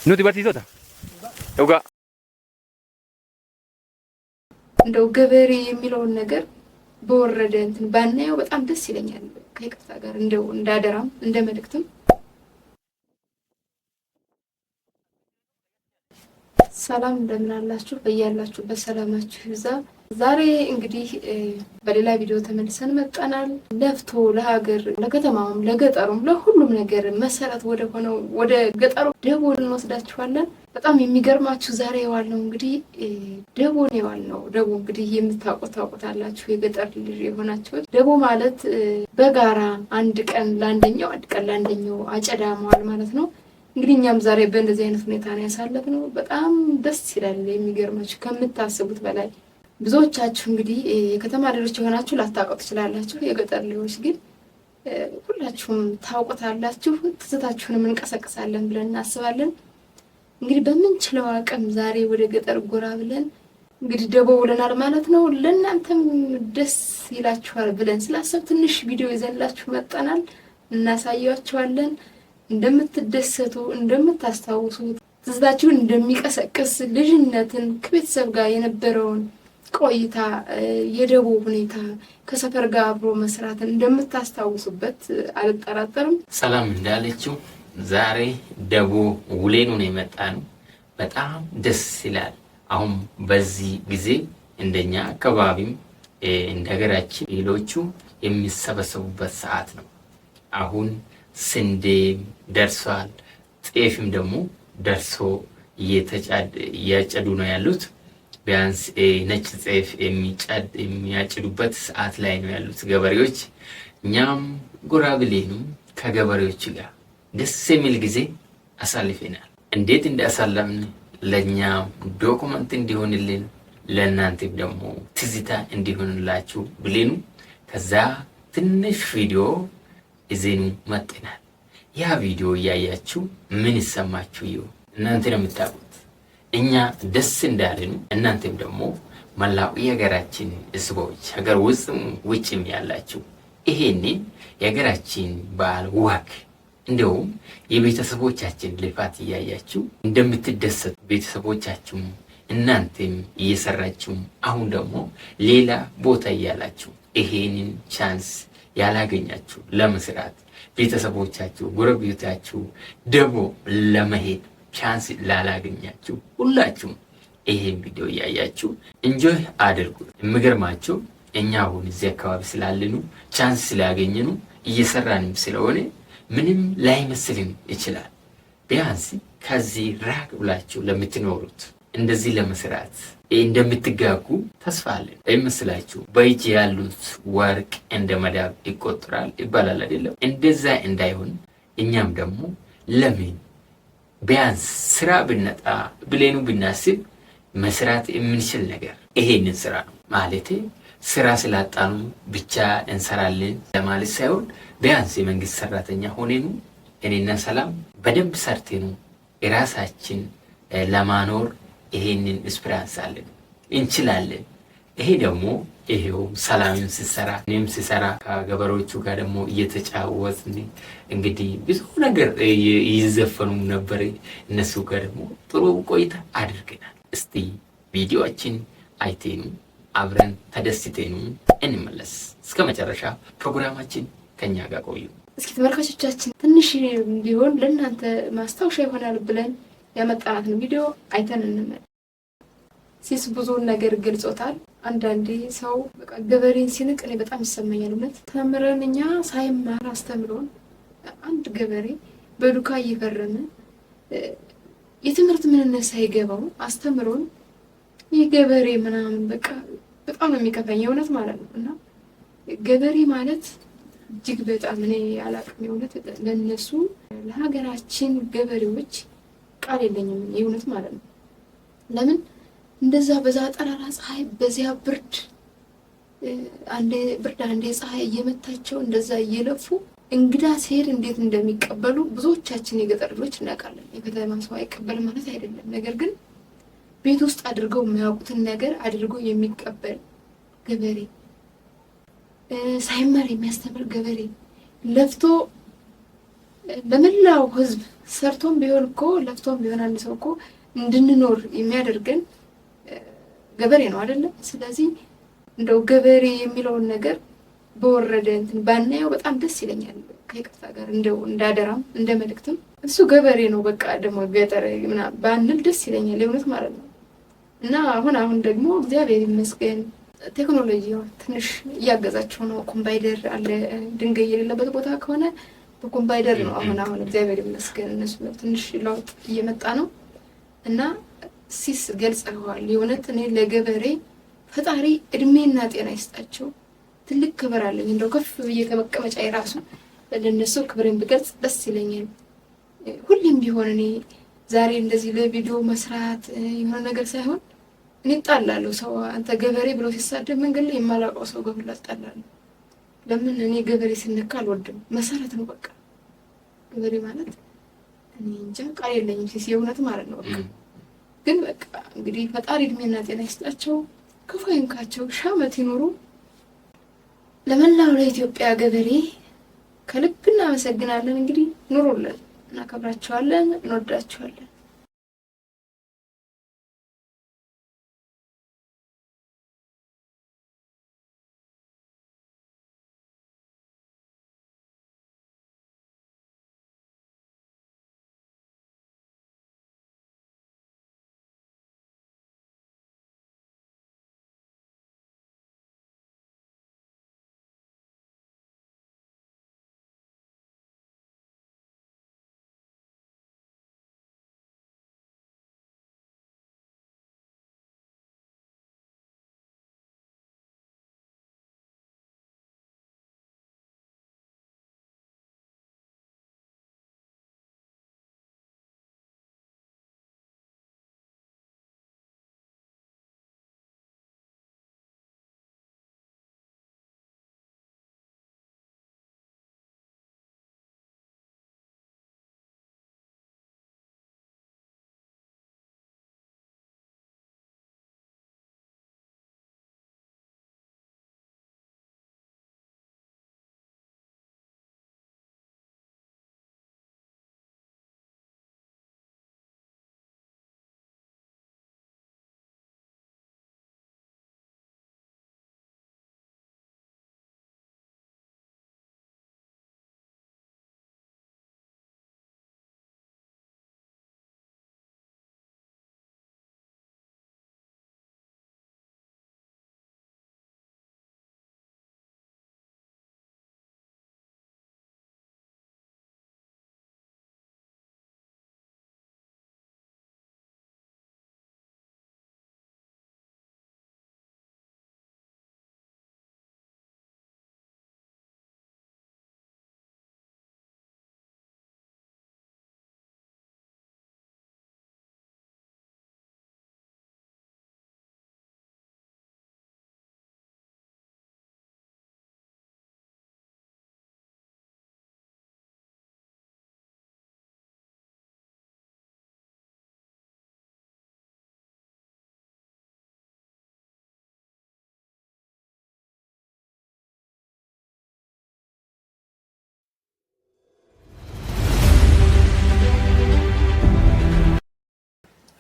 Nuti barsiisota. Dhugaa. እንደው ገበሬ የሚለውን ነገር በወረደ እንትን ባናየው በጣም ደስ ይለኛል። ከይቅርታ ጋር እንደው እንዳደራም እንደ መልእክትም ሰላም እንደምን አላችሁ? በያላችሁበት ሰላማችሁ ይብዛ። ዛሬ እንግዲህ በሌላ ቪዲዮ ተመልሰን መጣናል። ለፍቶ ለሀገር ለከተማውም ለገጠሩም ለሁሉም ነገር መሰረት ወደ ሆነው ወደ ገጠሩ ደቦ እንወስዳችኋለን። በጣም የሚገርማችሁ ዛሬ የዋልነው እንግዲህ ደቦ ነው የዋልነው። ደቦ እንግዲህ የምታውቁታላችሁ የገጠር ልጅ የሆናችሁ ደቦ ማለት በጋራ አንድ ቀን ለአንደኛው አጨዳ መዋል ማለት ነው። እንግዲህ እኛም ዛሬ በእንደዚህ አይነት ሁኔታ ነው ያሳለፍነው። በጣም ደስ ይላል። የሚገርማችሁ ከምታስቡት በላይ ብዙዎቻችሁ እንግዲህ የከተማ ልጆች የሆናችሁ ላታውቁት ትችላላችሁ። የገጠር ልጆች ግን ሁላችሁም ታውቁታላችሁ። ትዝታችሁንም እንቀሰቅሳለን ብለን እናስባለን። እንግዲህ በምንችለው አቅም ዛሬ ወደ ገጠር ጎራ ብለን እንግዲህ ደቦ ብለናል ማለት ነው። ለእናንተም ደስ ይላችኋል ብለን ስላሰብ ትንሽ ቪዲዮ ይዘንላችሁ መጣናል። እናሳያችኋለን። እንደምትደሰቱ እንደምታስታውሱ ትዝታችሁን እንደሚቀሰቅስ ልጅነትን ከቤተሰብ ጋር የነበረውን ቆይታ የደቦ ሁኔታ ከሰፈር ጋር አብሮ መስራትን እንደምታስታውሱበት አልጠራጠርም። ሰላም እንዳለችው ዛሬ ደቦ ውሌኑ ነው የመጣነው። በጣም ደስ ይላል። አሁን በዚህ ጊዜ እንደኛ አካባቢም እንደ ሀገራችን ሌሎቹ የሚሰበሰቡበት ሰዓት ነው። አሁን ስንዴም ደርሷል፣ ጤፍም ደግሞ ደርሶ እያጨዱ ነው ያሉት። ቢያንስ ነጭ ጤፍ የሚያጭዱበት ሰዓት ላይ ነው ያሉት ገበሬዎች። እኛም ጎራ ብለን ከገበሬዎች ጋር ደስ የሚል ጊዜ አሳልፈናል። እንዴት እንዳሳለፍን ለእኛም ዶኩመንት እንዲሆንልን ለእናንተም ደግሞ ትዝታ እንዲሆንላችሁ ብለን ከዛ ትንሽ ቪዲዮ ይዘኑ መጥተናል። ያ ቪዲዮ እያያችሁ ምን ይሰማችሁ ይሁን እናንተ ነው የምታውቁት። እኛ ደስ እንዳለን እናንተም ደግሞ መላው የሀገራችን ሕዝቦች ሀገር ውስጥም ውጭም ያላችሁ ይሄንን የሀገራችን በዓል ወግ እንደውም የቤተሰቦቻችን ልፋት እያያችሁ እንደምትደሰቱ ቤተሰቦቻችሁም እናንተም እየሰራችሁ አሁን ደግሞ ሌላ ቦታ እያላችሁ ይሄንን ቻንስ ያላገኛችሁ ለመስራት ቤተሰቦቻችሁ ጎረቤታችሁ ደቦ ለመሄድ ቻንስ ላላገኛችሁ ሁላችሁም ይሄን ቪዲዮ እያያችሁ እንጆይ አድርጉ። የሚገርማችሁ እኛ አሁን እዚህ አካባቢ ስላለኑ ቻንስ ስላገኘኑ እየሰራንም ስለሆነ ምንም ላይመስልን ይችላል። ቢያንስ ከዚህ ራቅ ብላችሁ ለምትኖሩት እንደዚህ ለመስራት እንደምትጋጉ ተስፋ አለን። አይመስላችሁ? በእጅ ያሉት ወርቅ እንደ መዳብ ይቆጠራል ይባላል አይደለም? እንደዛ እንዳይሆን እኛም ደግሞ ለምን ቢያንስ ስራ ብነጣ ብሌኑ ብናስብ መስራት የምንችል ነገር ይሄንን ስራ ነው ማለት። ስራ ስላጣኑ ብቻ እንሰራለን ለማለት ሳይሆን ቢያንስ የመንግስት ሰራተኛ ሆነኑ እኔና ሰላም በደንብ ሰርተኑ የራሳችን ለማኖር ይሄንን ኤክስፒሪያንስ አለን እንችላለን። ይሄ ደግሞ ይሄው ሰላምም ሲሰራ እኔም ሲሰራ ከገበሬዎቹ ጋር ደግሞ እየተጫወትን እንግዲህ ብዙ ነገር ይዘፈኑ ነበር። እነሱ ጋር ደግሞ ጥሩ ቆይታ አድርገናል። እስቲ ቪዲዮአችን አይቴኑ አብረን ተደስተኑ እንመለስ። እስከ መጨረሻ ፕሮግራማችን ከኛ ጋር ቆዩ። እስኪ ተመልካቾቻችን ትንሽ ቢሆን ለእናንተ ማስታወሻ ይሆናል ብለን ያመጣናትን ቪዲዮ አይተን እንመለስ። ሲስ ብዙውን ነገር ገልጾታል። አንዳንዴ ሰው በቃ ገበሬን ሲንቅ እኔ በጣም ይሰማኛል። እውነት ተምረን እኛ ሳይማር አስተምሮን አንድ ገበሬ በዱካ እየፈረመ የትምህርት ምንነት ሳይገባው አስተምሮን ይህ ገበሬ ምናምን በቃ በጣም ነው የሚከፋኝ የእውነት ማለት ነው። እና ገበሬ ማለት እጅግ በጣም እኔ አላቅም የእውነት ለነሱ ለሀገራችን ገበሬዎች ቃል የለኝም የእውነት ማለት ነው። ለምን እንደዛ በዛ ጠራራ ፀሐይ በዚያ ብርድ አንዴ ፀሐይ እየመታቸው እንደዛ እየለፉ እንግዳ ሲሄድ እንዴት እንደሚቀበሉ ብዙዎቻችን የገጠር ልጆች እናውቃለን። የከተማ ሰው አይቀበልም ማለት አይደለም። ነገር ግን ቤት ውስጥ አድርገው የሚያውቁትን ነገር አድርገው የሚቀበል ገበሬ፣ ሳይማር የሚያስተምር ገበሬ፣ ለፍቶ ለመላው ህዝብ ሰርቶም ቢሆን እኮ ለፍቶም ቢሆን አንድ ሰው እኮ እንድንኖር የሚያደርገን ገበሬ ነው አይደለ? ስለዚህ እንደው ገበሬ የሚለውን ነገር በወረደ እንትን ባናየው በጣም ደስ ይለኛል። ከይቅርታ ጋር እንደው እንዳደራም እንደ መልእክትም እሱ ገበሬ ነው በቃ ደግሞ ገጠር ምናምን ባንል ደስ ይለኛል የእውነት ማለት ነው። እና አሁን ደግሞ እግዚአብሔር ይመስገን ቴክኖሎጂው ትንሽ እያገዛቸው ነው። ኮምባይደር አለ። ድንጋይ የሌለበት ቦታ ከሆነ በኮምባይደር ነው አሁን እግዚአብሔር ይመስገን እነሱ ትንሽ ለውጥ እየመጣ ነው። እና ሲስ ገልጸዋል። የእውነት እኔ ለገበሬ ፈጣሪ እድሜና ጤና ይስጣቸው። ትልቅ ክብር አለኝ። እንደው ከፍ ብዬ ከመቀመጫ የራሱ ለነሱ ክብሬን ብገልጽ ደስ ይለኛል። ሁሌም ቢሆን እኔ ዛሬ እንደዚህ ለቪዲዮ መስራት የሆነ ነገር ሳይሆን እኔ እጣላለሁ። ሰው አንተ ገበሬ ብሎ ሲሳደብ መንገድ ላይ የማላውቀው ሰው ጋር እጣላለሁ። ለምን እኔ ገበሬ ሲነካ አልወድም። መሰረት ነው በቃ ገበሬ ማለት እኔ እንጃ ቃል የለኝም ሲስ የእውነት ማለት ነው። በቃ ግን በቃ እንግዲህ ፈጣሪ እድሜና ጤና ይስጣቸው፣ ክፉ አይንካቸው፣ ሺህ ዓመት ይኖሩ። ለመላው ለኢትዮጵያ ገበሬ ከልብ እናመሰግናለን። እንግዲህ ኑሩልን፣ እናከብራቸዋለን፣ እንወዳቸዋለን።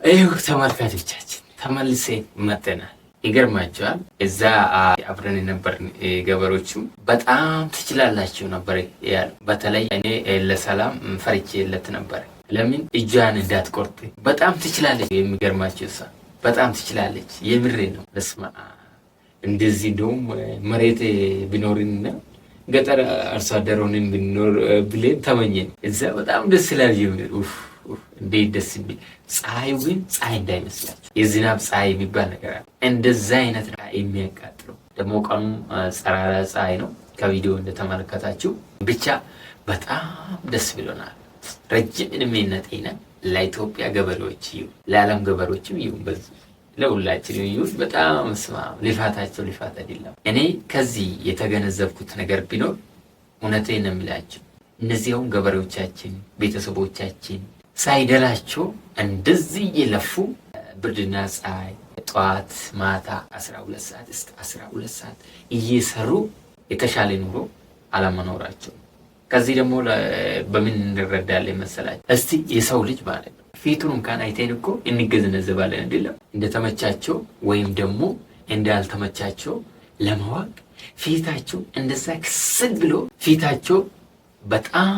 ይህ ተመልካቾቻችን ተመልሰን መጥተናል። ይገርማቸዋል። እዛ አብረን የነበርን ገበሬዎችም በጣም ትችላላችሁ ነበር ያሉ። በተለይ እኔ ለሰላም ፈርቼለት ነበር። ለምን እጇን እንዳትቆርጥ በጣም ትችላለች። የሚገርማቸው እሷ በጣም ትችላለች። የምሬ ነው። በስማ እንደዚህ እንደውም መሬት ቢኖርና ገጠር አርሶ አደር ሆነን ብንኖር ብለን ተመኘን። እዛ በጣም ደስ ይላል። እንዴት ደስ የሚል ፀሐይ ግን ፀሐይ እንዳይመስላችሁ የዝናብ ፀሐይ የሚባል ነገር አለ። እንደዛ አይነት የሚያቃጥለው ደግሞ ቀኑ ጸራራ ፀሐይ ነው። ከቪዲዮ እንደተመለከታችሁ ብቻ በጣም ደስ ብሎናል። ረጅም እድሜና ጤና ለኢትዮጵያ ገበሬዎች ይሁን፣ ለዓለም ገበሬዎችም ይሁን፣ በዚህ ለሁላችንም ይሁን። በጣም ስማ ልፋታቸው ልፋት አይደለም። እኔ ከዚህ የተገነዘብኩት ነገር ቢኖር እውነቴን ነው የምላችሁ እነዚያውን ገበሬዎቻችን ቤተሰቦቻችን ሳይደላቸው እንደዚህ እየለፉ ብርድና ፀሐይ ጠዋት ማታ 12 ሰዓት እስከ 12 ሰዓት እየሰሩ የተሻለ ኑሮ አለመኖራቸው ከዚህ ደግሞ በምን እንረዳለን መሰላችሁ? እስቲ የሰው ልጅ ማለት ነው ፊቱን እንኳን አይተን እኮ እንገነዘባለን አይደለም? እንደተመቻቸው ወይም ደግሞ እንዳልተመቻቸው ለማወቅ ፊታቸው እንደዛ ክስል ብሎ ፊታቸው በጣም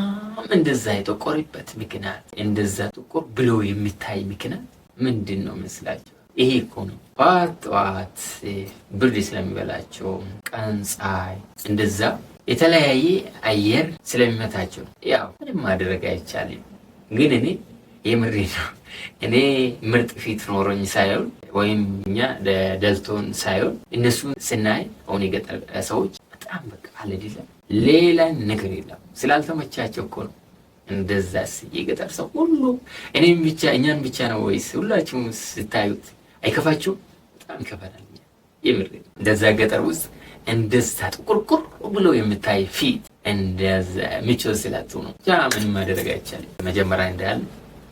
እንደዛ የጠቆረበት ምክንያት እንደዛ ጥቁር ብሎ የሚታይ ምክንያት ምንድን ነው መስላችሁ? ይሄ እኮ ነው ጠዋት ብርድ ስለሚበላቸው ቀን ፀሐይ እንደዛ የተለያየ አየር ስለሚመታቸው ያው ምንም ማድረግ አይቻልም። ግን እኔ የምሬ ነው እኔ ምርጥ ፊት ኖሮኝ ሳይሆን ወይም እኛ ደልቶን ሳይሆን እነሱ ስናይ አሁን የገጠር ሰዎች በጣም በቃ አለዲላ ሌላ ነገር የለም ስላልተመቻቸው እኮ ነው። እንደዛስ የገጠር ሰው ሁሉ እኔም ብቻ እኛን ብቻ ነው ወይስ ሁላችሁም ስታዩት አይከፋችሁ? በጣም ይከፋናል። የምሬ እንደዛ ገጠር ውስጥ እንደዛ ጥቁርቁር ብሎ የምታይ ፊት እንደዛ ምቾት ስላጡ ነው። ያ ምንም ማድረግ አይቻልም። መጀመሪያ እንዳለ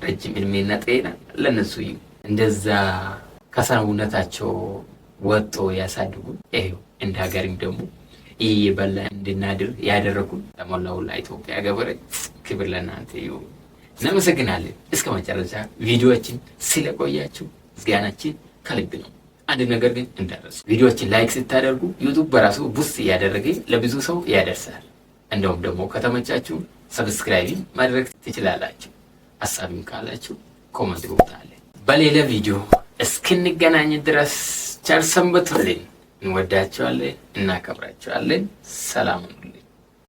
ረጅም እድሜና ጤና ለነሱ ይሁን። እንደዛ ከሰውነታቸው ወጥቶ ያሳድጉ። ይሄው እንደ ሀገርም ደግሞ ይበላ እንድናድር ያደረጉን ለሞላው ለኢትዮጵያ ገበሬ ክብር ለእናንተ ይሁን። እናመሰግናለን። እስከ መጨረሻ ቪዲዮዎችን ስለቆያችሁ ምስጋናችን ከልብ ነው። አንድ ነገር ግን እንዳትረሱ ቪዲዮዎችን ላይክ ስታደርጉ ዩቲዩብ በራሱ ቡስት እያደረገ ለብዙ ሰው ያደርሳል። እንደውም ደግሞ ከተመቻችሁ ሰብስክራይብ ማድረግ ትችላላችሁ። ሐሳብም ካላችሁ ኮሜንት ቦታለን። በሌላ ቪዲዮ እስክንገናኝ ድረስ ቸር ሰንብቱልን። እንወዳችኋለን፣ እናከብራችኋለን። ሰላም ሁኑ።